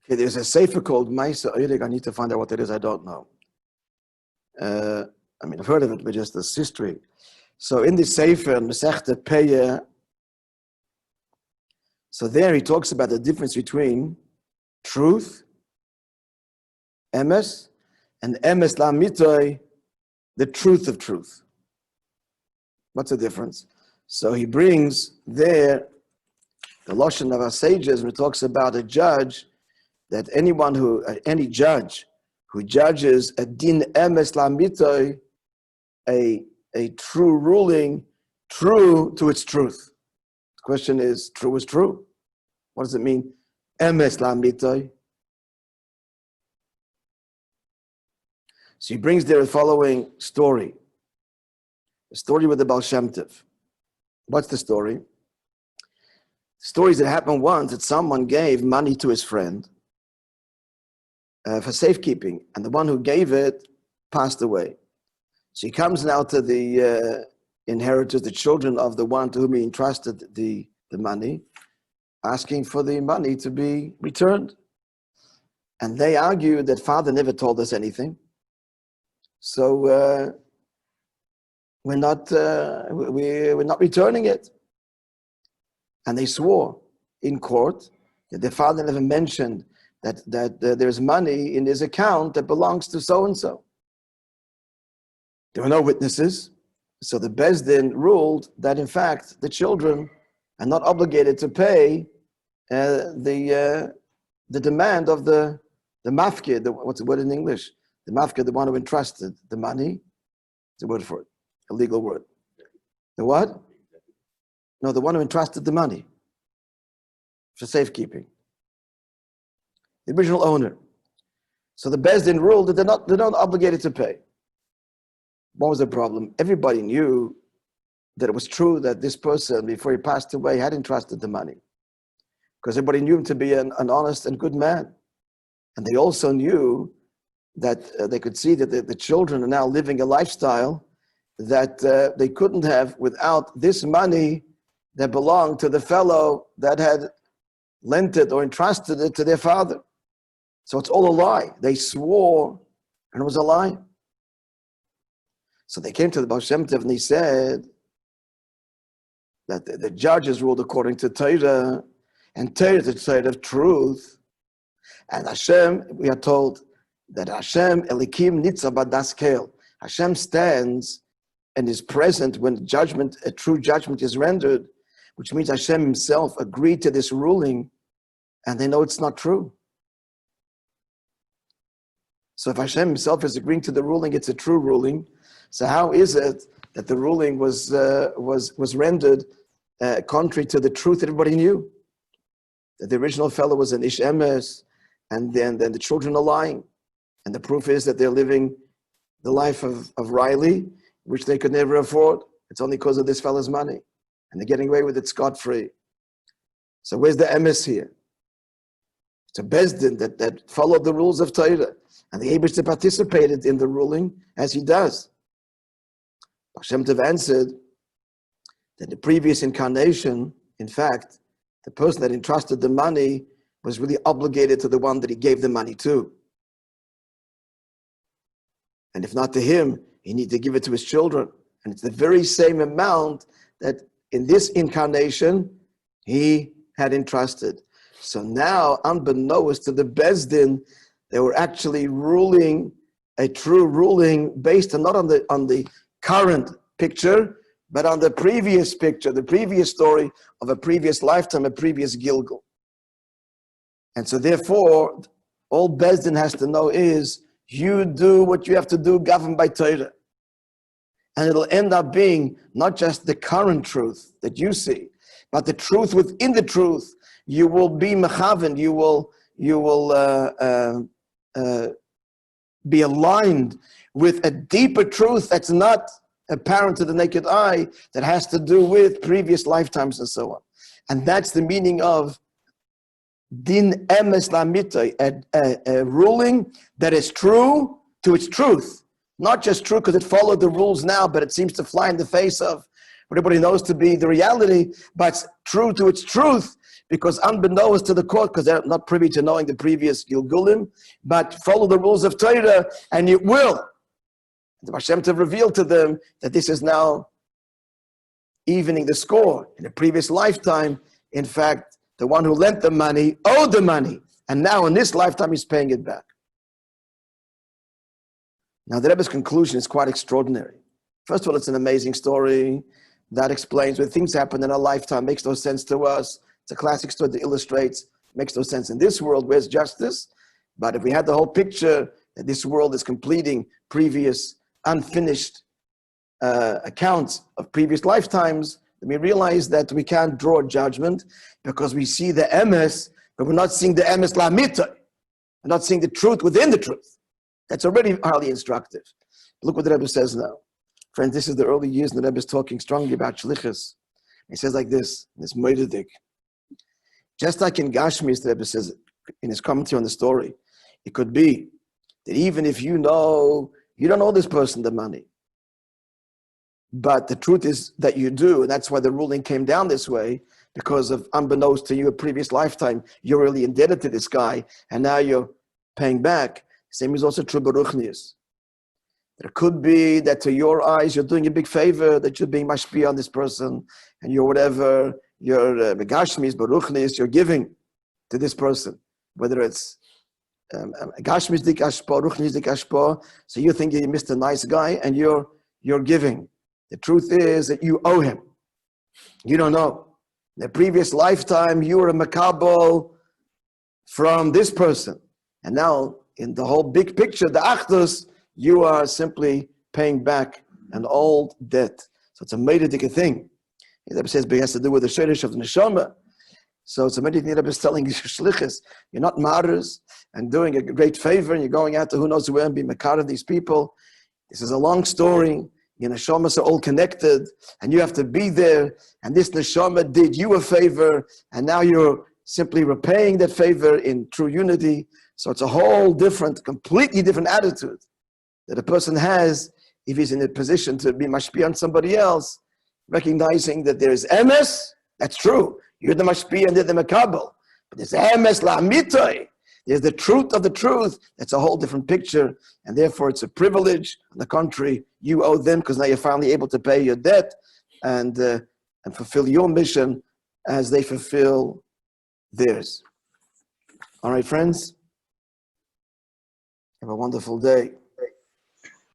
Okay, there's a sefer called Moishe. I need to find out what it is. I don't know. I've heard of it, but just this history. So in this sefer, Masechta Peya, so there he talks about the difference between truth, Emes, and Emes Lamitoi, the truth of truth. What's the difference? So he brings there the Lashon of our sages, and it talks about a judge, that any judge who judges a din Emes Lamitoi, a true ruling, true to its truth. The question is, true is true. What does it mean? Emes Lamitoi. So he brings there the following story. A story with the Baal Shem Tov. What's the story? The story is that happened once that someone gave money to his friend for safekeeping, and the one who gave it passed away. So he comes now to the inheritors, the children of the one to whom he entrusted the money, asking for the money to be returned. And they argue that father never told us anything. So we're not returning it. And they swore in court that their father never mentioned that there's money in his account that belongs to so-and-so. There were no witnesses. So the Beis Din ruled that in fact the children are not obligated to pay the demand of the mafkid, what's the word in English? The mafkid, the one who entrusted the money. It's a word for it, a legal word. The what? No, the one who entrusted the money for safekeeping. The original owner. So the Beis Din ruled that they're not obligated to pay. What was the problem? Everybody knew that it was true that this person, before he passed away, had entrusted the money. Because everybody knew him to be an honest and good man. And they also knew that they could see that the children are now living a lifestyle that they couldn't have without this money that belonged to the fellow that had lent it or entrusted it to their father. So it's all a lie. They swore, and it was a lie. So they came to the Baal Shem Tov and he said that the judges ruled according to Torah, and Torah is the Torah of truth. And Hashem, we are told that Hashem Elikim Nitza Badas Kel. Hashem stands and is present when judgment, a true judgment is rendered, which means Hashem himself agreed to this ruling, and they know it's not true. So if Hashem himself is agreeing to the ruling, it's a true ruling. So how is it that the ruling was rendered contrary to the truth that everybody knew? That the original fellow was an Ish Emes, and then the children are lying. And the proof is that they're living the life of Riley, which they could never afford. It's only because of this fellow's money. And they're getting away with it scot-free. So where's the Emes here? It's a Beis Din that followed the rules of Torah. And the Emes participated in the ruling as he does. Hashem Tov answered that the previous incarnation, in fact, the person that entrusted the money was really obligated to the one that he gave the money to. And if not to him, he needed to give it to his children. And it's the very same amount that in this incarnation, he had entrusted. So now, unbeknownst to the Beis Din, they were actually ruling a true ruling based not on the current picture, but on the previous picture, the previous story of a previous lifetime, a previous Gilgal. And so therefore, all Beis Din has to know is, you do what you have to do, governed by Torah. And it'll end up being not just the current truth that you see, but the truth within the truth. You will be mechaven, you will be aligned with a deeper truth that's not apparent to the naked eye, that has to do with previous lifetimes and so on. And that's the meaning of din emes lamitoi, a ruling that is true to its truth. Not just true because it followed the rules now, but it seems to fly in the face of what everybody knows to be the reality, but it's true to its truth because unbeknownst to the court, because they're not privy to knowing the previous Gilgulim, but follow the rules of Torah, and you will. The Hashem to reveal to them that this is now evening the score. In a previous lifetime, in fact, the one who lent the money owed the money, and now in this lifetime he's paying it back. Now the Rebbe's conclusion is quite extraordinary. First of all, it's an amazing story that explains when things happen in our lifetime, makes no sense to us. It's a classic story that illustrates, makes no sense in this world, where's justice? But if we had the whole picture that this world is completing previous unfinished accounts of previous lifetimes, then we realize that we can't draw a judgment because we see the Emes, but we're not seeing the Emes la'mita. We're not seeing the truth within the truth. That's already highly instructive. Look what the Rebbe says now. Friends, this is the early years, and the Rebbe is talking strongly about shlichus. He says like this Moedidik. Just like in Gashmis, the Rebbe says in his commentary on the story, it could be that even if you don't owe this person the money, but the truth is that you do, and that's why the ruling came down this way, because of unbeknownst to you a previous lifetime, you're really indebted to this guy, and now you're paying back. Same is also true Baruchnius. There could be that to your eyes, you're doing a big favor, that you're being mashpia on this person, and you're whatever, you're megashmis, Baruchnius, you're giving to this person, whether it's gashmis dik ashpo, ruchnis dik ashpo, so you think you missed a nice guy, and you're giving. The truth is that you owe him. You don't know. In the previous lifetime, you were a makabel from this person. And now, in the whole big picture, the achdus, you are simply paying back an old debt. So it's a meididik thing. The Rebbe says, but it has to do with the shirish of the neshama. So it's a meididik thing. The Rebbe is telling you, shlichus, you're not martyrs and doing a great favor, and you're going out to who knows where and be makar of these people. This is a long story. Your neshamas are all connected, and you have to be there. And this neshama did you a favor, and now you're simply repaying that favor in true unity. So it's a whole different, completely different attitude that a person has if he's in a position to be mashpia on somebody else, recognizing that there is emes. That's true. You're the mashpia and they're the makabel. But there's emes la'mitoi. There's the truth of the truth. That's a whole different picture, and therefore it's a privilege. On the contrary, you owe them because now you're finally able to pay your debt and fulfill your mission as they fulfill theirs. All right, friends, have a wonderful day.